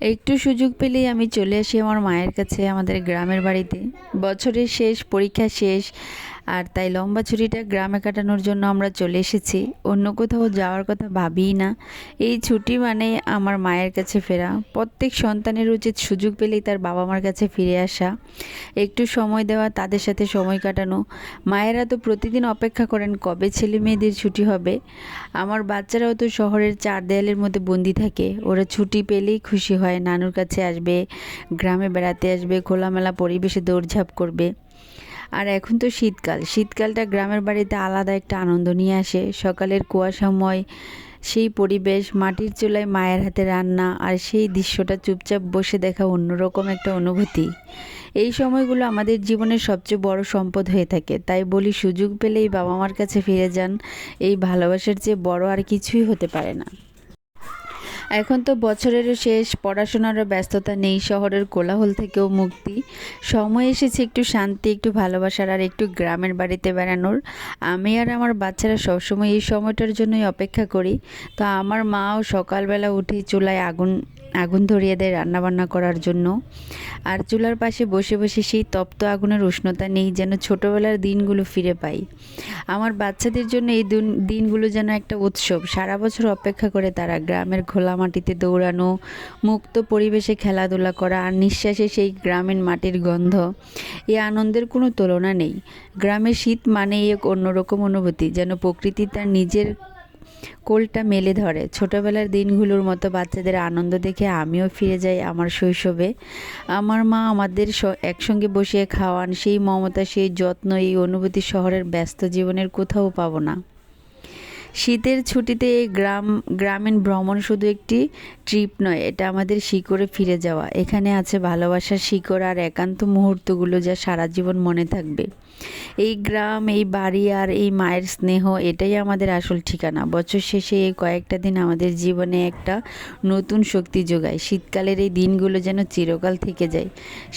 একটু সুযোগ পেলেই আমি চলে আসি আমার মায়ের কাছে, আমাদের গ্রামের বাড়িতে। বছরের শেষ, পরীক্ষা শেষ, আর তাই লম্বা ছুটিটা গ্রামে কাটানোর জন্য আমরা চলে এসেছি। অন্য কোথাও যাওয়ার কথা ভাবিই না। এই ছুটি মানে আমার মায়ের কাছে ফেরা। প্রত্যেক সন্তানের উচিত সুযোগ পেলেই তার বাবা মার কাছে ফিরে আসা, একটু সময় দেওয়া, তাদের সাথে সময় কাটানো। মায়েরা তো প্রতিদিন অপেক্ষা করেন কবে ছেলে মেয়েদের ছুটি হবে। আমার বাচ্চারাও তো শহরের চার দেয়ালের মধ্যে বন্দি থাকে। ওরা ছুটি পেলেই খুশি হয়, নানুর কাছে আসবে, গ্রামে বেড়াতে আসবে, খোলামেলা পরিবেশে দৌড়ঝাঁপ করবে। আর এখন তো শীতকাল, শীতকালটা গ্রামের বাড়িতে আলাদা একটা আনন্দ নিয়ে আসে। সকালের কুয়াশাময় সেই পরিবেশ, মাটির চুলায় মায়ের হাতে রান্না, আর সেই দৃশ্যটা চুপচাপ বসে দেখা অন্যরকম একটা অনুভূতি। এই সময়গুলো আমাদের জীবনের সবচেয়ে বড় সম্পদ হয়ে থাকে। তাই বলি, সুযোগ পেলেই বাবা মার কাছে ফিরে যান। এই ভালোবাসার চেয়ে বড় আর কিছুই হতে পারে না। এখন তো বছরেরও শেষ, পড়াশোনারও ব্যস্ততা নেই, শহরের কোলাহল থেকেও মুক্তি। সময় এসেছে একটু শান্তি, একটু ভালোবাসার, আর একটু গ্রামের বাড়িতে বেড়ানোর। আমি আর আমার বাচ্চারা সবসময় এই সময়টার জন্যই অপেক্ষা করি। তো আমার মাও সকালবেলা উঠেই চুলায় আগুন আগুন ধরিয়ে দেয় রান্নাবান্না করার জন্য। আর চুলার পাশে বসে বসে সেই তপ্ত আগুনের উষ্ণতা নেই, যেন ছোটোবেলার দিনগুলো ফিরে পাই। আমার বাচ্চাদের জন্য এই দিনগুলো যেন একটা উৎসব। সারা বছর অপেক্ষা করে তারা গ্রামের খোলা মাটিতে দৌড়ানো, মুক্ত পরিবেশে খেলাধুলা করা, আর নিঃশ্বাসে সেই গ্রামীণ মাটির গন্ধ। এই আনন্দের কোনো তুলনা নেই। গ্রামের শীত মানেই এক অন্যরকম অনুভূতি, যেন প্রকৃতি তার নিজের কোলটা মেলে ধরে। ছোটবেলার দিনগুলোর মতো বাচ্চাদের আনন্দ দেখে আমিও ফিরে যাই আমার শৈশবে। আমার মা আমাদের একসঙ্গে বসিয়ে খাওয়ান, সেই মমতা, সেই যত্ন, এই অনুভূতি শহরের ব্যস্ত জীবনের কোথাও পাবো না। শীতের ছুটিতে এই গ্রামীণ ভ্রমণ শুধু একটি ট্রিপ নয়, এটা আমাদের শিকড়ে ফিরে যাওয়া। এখানে আছে ভালোবাসার শিকড় আর একান্ত মুহূর্তগুলো যা সারা জীবন মনে থাকবে। এই গ্রাম, এই বাড়ি, আর এই মায়ের স্নেহ, এটাই আমাদের আসল ঠিকানা। বছর শেষে এই কয়েকটা দিন আমাদের জীবনে একটা নতুন শক্তি যোগায়। শীতকালের এই দিনগুলো যেন চিরকাল থেকে যায়।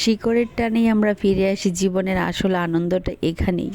শিকড়ের টানেই আমরা ফিরে আসি, জীবনের আসল আনন্দটা এখানেই।